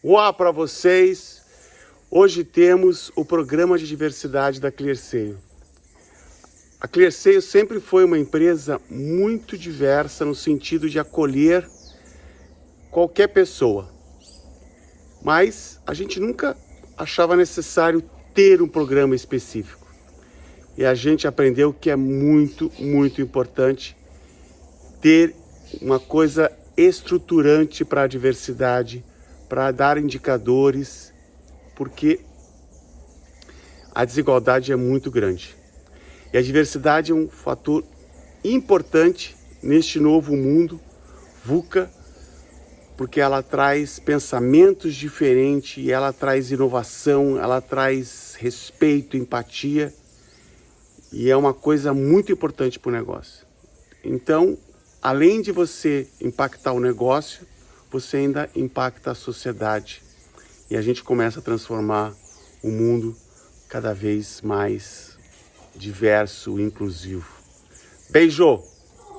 Olá para vocês! Hoje temos o programa de diversidade da ClearSale. A ClearSale sempre foi uma empresa muito diversa no sentido de acolher qualquer pessoa. Mas a gente nunca achava necessário ter um programa específico. E a gente aprendeu que é muito importante ter uma coisa estruturante para a diversidade, para dar indicadores, porque a desigualdade é muito grande. E a diversidade é um fator importante neste novo mundo VUCA, porque ela traz pensamentos diferentes, ela traz inovação, ela traz respeito, empatia, e é uma coisa muito importante para o negócio. Então, além de você impactar o negócio, você ainda impacta a sociedade. E a gente começa a transformar o mundo cada vez mais diverso e inclusivo. Beijo!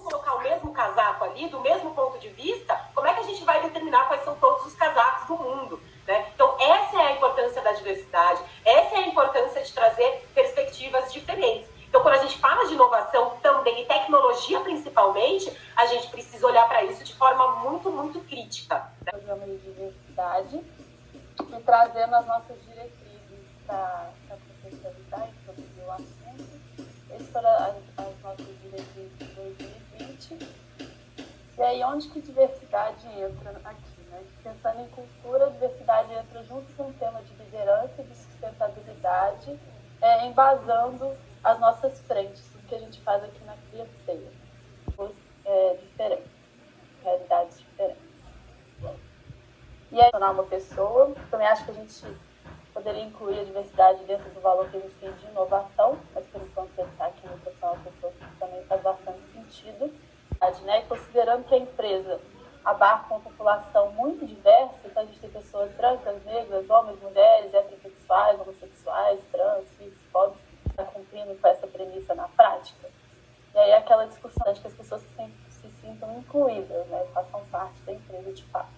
Colocar o mesmo casaco ali, do mesmo ponto de vista, como é que a gente vai determinar quais são todos os casacos do mundo? Né? Então, essa é a importância da diversidade, essa é a importância de trazer perspectivas diferentes. Então, quando a gente fala de inovação também, e tecnologia principalmente, a gente precisa olhar para isso de forma muito crítica. Né? Programa de diversidade e trazendo as nossas diretrizes para profissionalizar e produzir o assunto. Essas foram as nossas diretrizes de 2020. E aí, onde que diversidade entra aqui? Né? Pensando em cultura, a diversidade entra junto com o tema de liderança e de sustentabilidade, embasando as nossas frentes, o que a gente faz aqui na ClearSale. Diferentes, realidades diferentes. E aí, tornar uma pessoa, também acho que a gente poderia incluir a diversidade dentro do valor que a gente tem de inovação, mas por enquanto pensar que a inovação é uma pessoa que também faz bastante sentido. Né? E considerando que a empresa abarca uma população muito diversa, então a gente tem pessoas brancas, negras, homens, mulheres, heterossexuais, homossexuais, trans, filhos, pobres, que estão cumprindo com essa premissa na prática. E aí aquela discussão de que as pessoas se sintam incluídas, né? Façam parte da empresa de fato.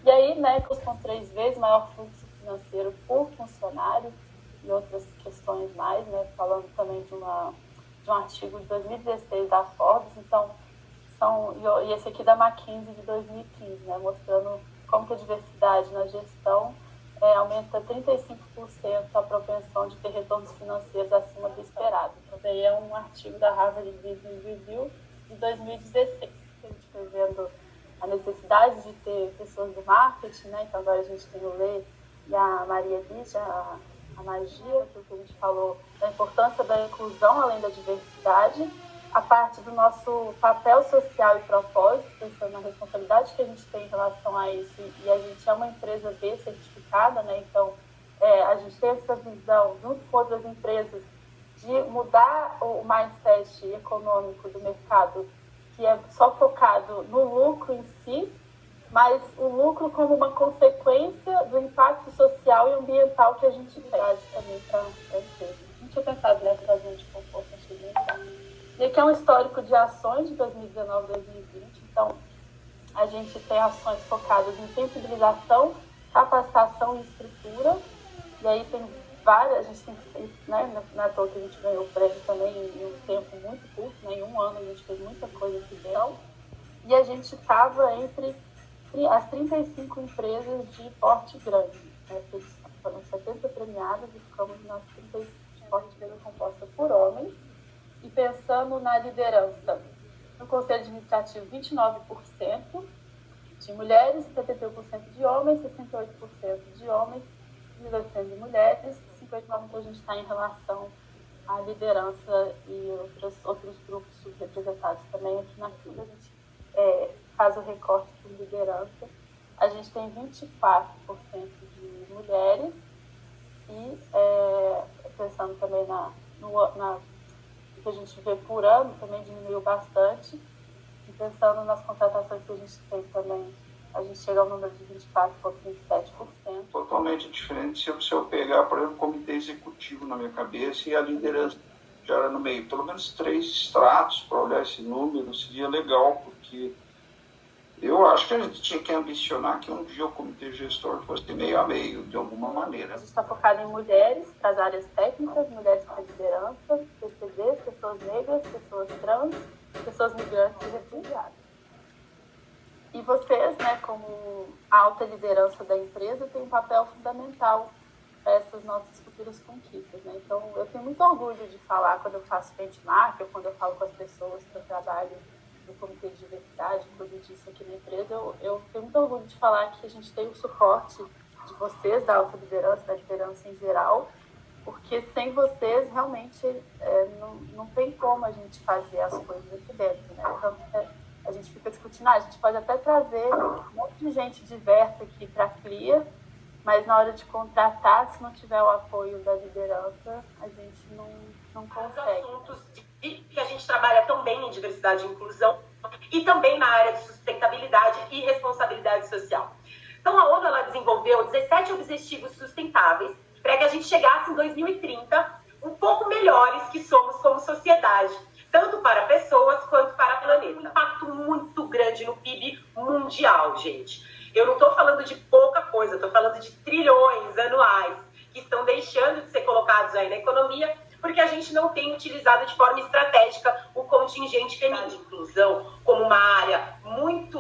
E aí, né, com 3 vezes maior fluxo financeiro por funcionário e outras questões mais, né? Falando também de um artigo de 2016 da Forbes, então, e esse aqui da McKinsey de 2015, né, mostrando como que a diversidade na gestão aumenta 35% a propensão de ter retornos financeiros acima do esperado. Então, daí é um artigo da Harvard Business Review de 2016, que a gente foi vendo a necessidade de ter pessoas do marketing, né, então agora a gente tem o Lê e a Maria Lídia, a magia, aquilo que a gente falou, da importância da inclusão além da diversidade, a parte do nosso papel social e propósito, pensando na responsabilidade que a gente tem em relação a isso, e a gente é uma empresa B certificada, né? Então a gente tem essa visão, junto com outras empresas, de mudar o mindset econômico do mercado, que é só focado no lucro em si, mas o lucro como uma consequência do impacto social e ambiental que a gente traz também para a empresa. A gente tinha pensado nessa razão de conforto, achei bem legal. E aqui é um histórico de ações de 2019 e 2020, então a gente tem ações focadas em sensibilização, capacitação e estrutura, e aí tem várias, a gente tem feito, né, na toa que a gente ganhou o prêmio também em um tempo muito curto, né, em 1 ano a gente fez muita coisa aqui dentro, e a gente estava entre as 35 empresas de porte grande. Nessa edição foram 70 premiadas e ficamos nas 35 de porte grande composta por homens. E pensando na liderança, no Conselho Administrativo, 29% de mulheres, 71% de homens, 68% de homens, 18% de mulheres, 59% que a gente está em relação à liderança e outros grupos subrepresentados também aqui na FIA. A gente faz o recorte por liderança. A gente tem 24% de mulheres e pensando também na que a gente vê por ano, também diminuiu bastante. E pensando nas contratações que a gente tem também, a gente chega ao número de 24,27%. Totalmente diferente se eu pegar, por exemplo, o comitê executivo na minha cabeça e a liderança já era no meio. Pelo menos 3 estratos para olhar esse número seria legal, porque Eu acho que a gente tinha que ambicionar que um dia o comitê gestor fosse meio a meio, de alguma maneira. A gente está focado em mulheres para as áreas técnicas, mulheres para a liderança, PCDs, pessoas negras, pessoas trans, pessoas migrantes e refugiadas. E vocês, né, como a alta liderança da empresa, têm um papel fundamental para essas nossas futuras conquistas, né? Então, eu tenho muito orgulho de falar quando eu faço benchmark ou quando eu falo com as pessoas que eu trabalho no Comitê de Diversidade, cuido disso aqui na empresa, eu tenho muito orgulho de falar que a gente tem o suporte de vocês, da alta liderança, da liderança em geral, porque sem vocês, realmente, não tem como a gente fazer as coisas aqui dentro, né? Então, a gente fica discutindo, a gente pode até trazer um monte de gente diversa aqui para a CLIA, mas na hora de contratar, se não tiver o apoio da liderança, a gente não consegue. Assuntos que a gente trabalha tão bem em diversidade e inclusão e também na área de sustentabilidade e responsabilidade social. Então, a ONU ela desenvolveu 17 objetivos sustentáveis para que a gente chegasse em 2030 um pouco melhores que somos como sociedade, tanto para pessoas quanto para o planeta. Um impacto muito grande no PIB mundial, gente. Eu não estou falando de pouca coisa, estou falando de trilhões anuais que estão deixando de ser colocados aí na economia porque a gente não tem utilizado de forma estratégica o contingente feminino de inclusão como uma área muito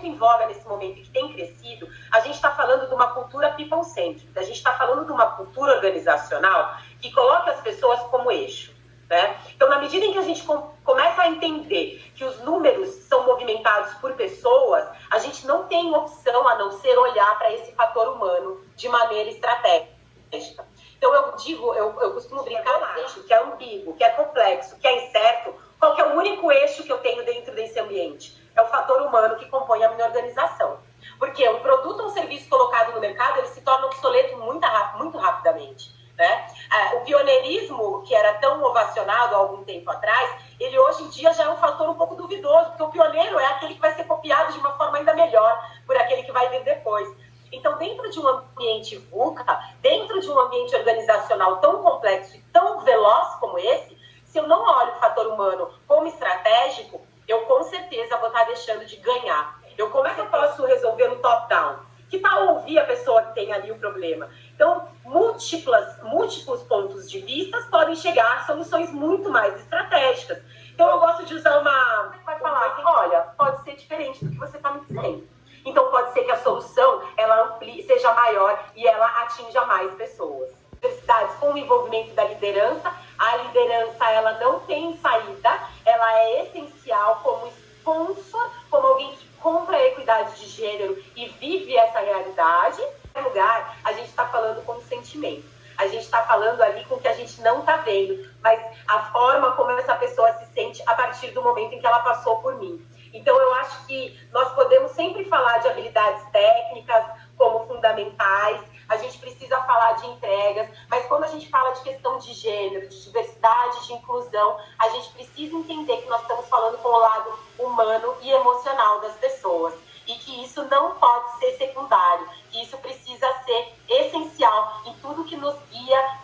em voga nesse momento e que tem crescido. A gente está falando de uma cultura people-centric, a gente está falando de uma cultura organizacional que coloca as pessoas como eixo. Né? Então, na medida em que a gente começa a entender que os números são movimentados por pessoas, a gente não tem opção a não ser olhar para esse fator humano de maneira estratégica. Então, eu costumo brincar um eixo que é ambíguo, que é complexo, que é incerto. Qual que é o único eixo que eu tenho dentro desse ambiente? É o fator humano que compõe a minha organização. Porque um produto ou um serviço colocado no mercado, ele se torna obsoleto muito rapidamente. Né? O pioneirismo, que era tão ovacionado há algum tempo atrás, ele hoje em dia já é um fator um pouco duvidoso, porque o pioneiro é aquele que vai ser copiado de uma forma ainda melhor por aquele que vai vir depois. Então, dentro de um ambiente VUCA, dentro de um ambiente organizacional tão complexo e tão veloz como esse, se eu não olho o fator humano como estratégico, eu com certeza vou estar deixando de ganhar. Como é que eu posso resolver no top-down? Que tal ouvir a pessoa que tem ali o problema? Então, múltiplos pontos de vista podem chegar a soluções muito mais estratégicas. Então, eu gosto de usar vai falar, olha, pode ser diferente do que você está me dizendo. Então, pode ser que a solução ela seja maior e ela atinja mais pessoas. Universidades com o envolvimento da liderança, a liderança ela não tem saída, ela é essencial como sponsor, como alguém que compra a equidade de gênero e vive essa realidade. Em primeiro lugar, a gente está falando com sentimento. A gente está falando ali com o que a gente não está vendo, mas a forma como essa pessoa se sente a partir do momento em que ela passou por mim. Então, eu acho que nós podemos sempre falar de habilidades técnicas como fundamentais, a gente precisa falar de entregas, mas quando a gente fala de questão de gênero, de diversidade, de inclusão, a gente precisa entender que nós estamos falando com o lado humano e emocional das pessoas e que isso não pode ser secundário, que isso precisa ser essencial em tudo que nos guia